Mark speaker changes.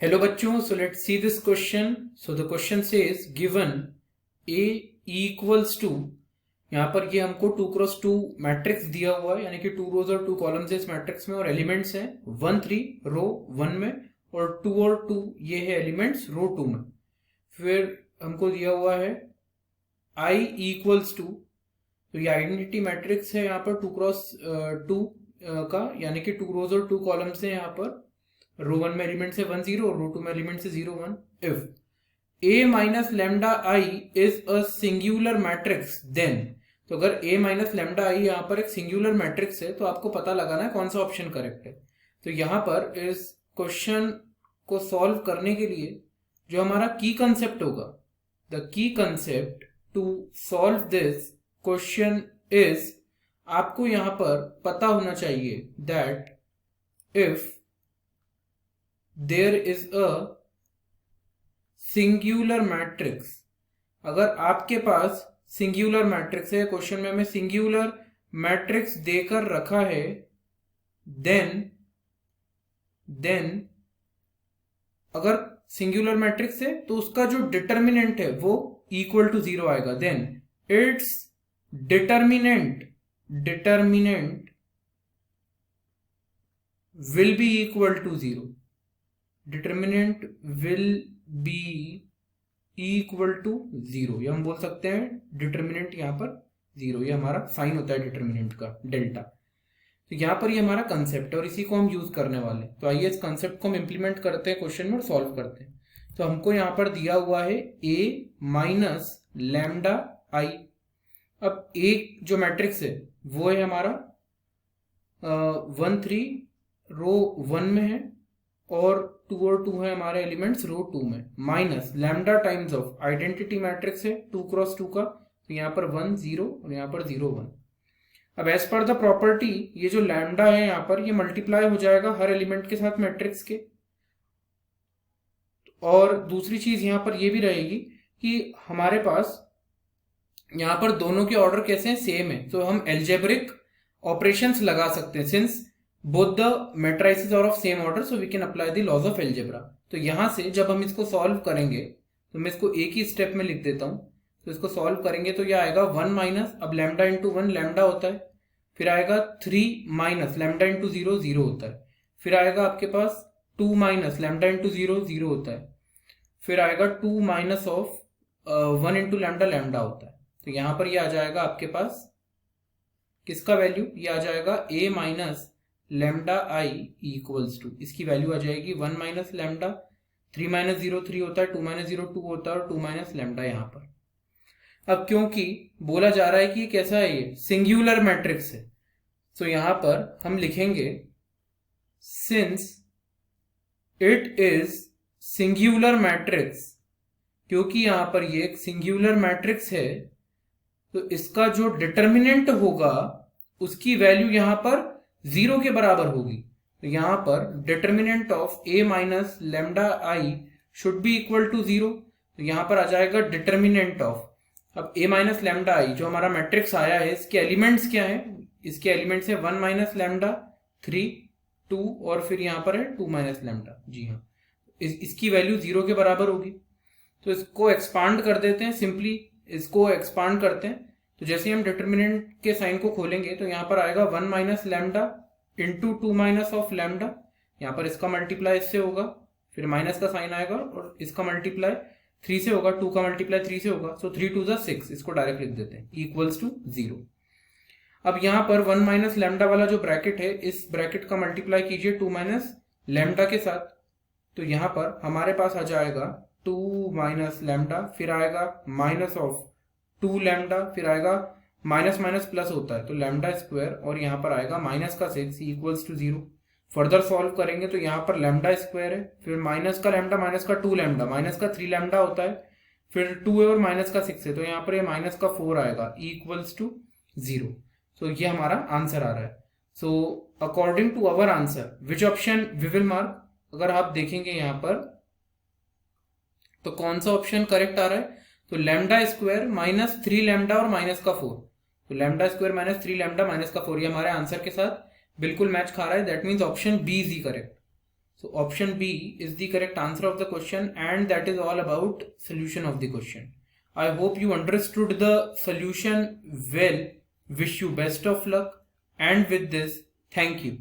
Speaker 1: Hello बच्चों, so let's see this question. So the question says given A equals to, यहाँ पर ये हमको 2x2 मैट्रिक्स दिया हुआ है, यानी कि 2 रोज और 2 कॉलम्स है इस मैट्रिक्स में, और एलिमेंट्स हैं 1 3 रो 1 में और 2 और 2 ये है एलिमेंट्स रो 2 में। फिर हमको दिया हुआ है I इक्वल्स टू, तो ये आइडेंटिटी मैट्रिक्स है यहाँ पर 2x2 का, यानी कि 2 रोज और 2 कॉलम्स है यहाँ पर। रो 1 में एलिमेंट से 1 0 और रो 2 में एलिमेंट से 0 1। If a minus lambda I is a singular matrix then, तो अगर a माइनस लैम्डा आई यहाँ पर एक सिंगुलर मैट्रिक्स है तो आपको पता लगाना है कौन सा ऑप्शन करेक्ट है। तो यहाँ पर इस क्वेश्चन को सॉल्व करने के लिए जो हमारा की कंसेप्ट होगा, the key concept to solve this question is, आपको यहाँ पर पता होना चाहिए that if there is a singular matrix, अगर आपके पास सिंगुलर मैट्रिक्स है, क्वेश्चन में हमें सिंगुलर मैट्रिक्स देकर रखा है, देन अगर सिंगुलर मैट्रिक्स है तो उसका जो डिटर्मिनेंट है वो इक्वल टू 0 आएगा। Then it's determinant will be equal to 0। Determinant will be equal to 0, या हम बोल सकते हैं डिटर्मिनेंट यहाँ पर 0, ये हमारा साइन होता है डिटर्मिनेंट का, डेल्टा। तो यहाँ पर ये हमारा कंसेप्ट है और इसी को हम यूज करने वाले हैं। तो आइए इस कंसेप्ट को हम इंप्लीमेंट करते हैं क्वेश्चन में और सॉल्व करते हैं। तो हमको यहाँ पर दिया हुआ है a माइनस लैम्डा आई। अब a जो मैट्रिक्स है वो है हमारा 1 3 रो 1 में है और 2 और 2 है हमारे एलिमेंट्स रो 2 में, minus lambda times of identity matrix है 2 क्रॉस 2 का, तो यहाँ पर 1 0 और यहाँ पर 0 1। अब एज पर द प्रॉपर्टी ये जो लैम्डा है यहाँ पर ये मल्टीप्लाई हो जाएगा हर एलिमेंट के साथ मैट्रिक्स के। और दूसरी चीज यहाँ पर ये भी रहेगी कि हमारे पास यहाँ पर दोनों के ऑर्डर कैसे हैं, सेम है, तो हम एल्जेब्रिक ऑपरेशंस लगा सकते हैं since both the matrices are of same order, so we can apply the laws of algebra। तो यहां से जब हम इसको सॉल्व करेंगे तो मैं इसको एक ही स्टेप में लिख देता हूं। तो इसको सॉल्व करेंगे तो यह आएगा 1 माइनस, अब लैम्डा इंटू 1 लैम्डा होता है, फिर आएगा 3 माइनस लैम्डा इंटू 0 0 होता है, फिर आएगा आपके पास 2 माइनस लैम्डा इंटू 0 0 होता है, फिर आएगा 2 minus of 1 into lambda lambda होता है। तो यहां पर यह आ जाएगा आपके पास किसका वैल्यू, ये आ जाएगा a minus lambda I equals to, इसकी वैल्यू आ जाएगी 1 माइनस लैम्डा, 3 माइनस 0 3 होता है, 2 माइनस 0 2 होता है और 2 माइनस लैम्डा यहाँ पर। अब क्योंकि बोला जा रहा है कि कैसा है, ये सिंगुलर मैट्रिक्स है, तो यहां पर हम लिखेंगे since it is singular matrix, क्योंकि यहां पर ये एक सिंगुलर मैट्रिक्स है तो इसका जो डिटर्मिनेंट होगा उसकी वैल्यू यहां पर 0 के बराबर होगी। तो यहां पर determinant of a minus lambda I should be equal to 0। तो यहां पर आ जाएगा डिटर्मिनेंट ऑफ, अब a माइनस लैम्डा आई जो हमारा मैट्रिक्स आया है इसके एलिमेंट्स क्या है, इसके एलिमेंट्स है 1 माइनस लैम्डा 3 2 और फिर यहां पर है 2 माइनस लैम्डा। जी हाँ, इसकी वैल्यू 0 के बराबर होगी। तो इसको एक्सपांड कर देते हैं, सिंपली इसको एक्सपांड करते हैं। तो जैसे हम डिटर्मिनेंट के साइन को खोलेंगे तो यहाँ पर आएगा 1 minus lambda into 2 minus of lambda, यहाँ पर इसका मल्टीप्लाई इससे होगा, फिर माइनस का साइन आएगा और इसका मल्टीप्लाई 3 से होगा, 2 का मल्टीप्लाई 3 से होगा, सो 3 2 6, इसको डायरेक्ट लिख देते हैं इक्वल्स टू 0। अब यहाँ पर 1 माइनस लैम्डा वाला जो ब्रैकेट है इस ब्रैकेट का मल्टीप्लाई कीजिए 2 माइनस लैम्डा के साथ, तो यहाँ पर हमारे पास आ जाएगा 2 माइनस लैम्डा, फिर आएगा माइनस ऑफ 2 लैम्डा, फिर आएगा माइनस माइनस प्लस होता है तो लैम्डा स्क्वायर, और यहाँ पर आएगा माइनस का 6 इक्वल्स टू 0। फर्दर सॉल्व करेंगे तो यहाँ पर लैम्डा स्क्वायर है, फिर माइनस का लैम्डा माइनस का 2 लैम्डा माइनस का 3 लैम्डा होता है, फिर 2 है और माइनस का 6 है, तो यहाँ पर ये माइनस का 4 आएगा इक्वल्स टू 0। तो ये हमारा आंसर आ रहा है। So according to our answer which option we will mark, अगर आप देखेंगे यहाँ पर तो कौन सा ऑप्शन करेक्ट आ रहा है, तो लैम्डा स्क्वायर माइनस 3 लैम्डा और माइनस का 4, तो lambda square minus 3 lambda minus का 4 ये हमारे आंसर के साथ बिल्कुल मैच खा रहा है। That means option B is correct. So option B is the correct answer of the question, and that is all about solution of the question. I hope you understood the solution well. Wish you best of luck, and with this, thank you.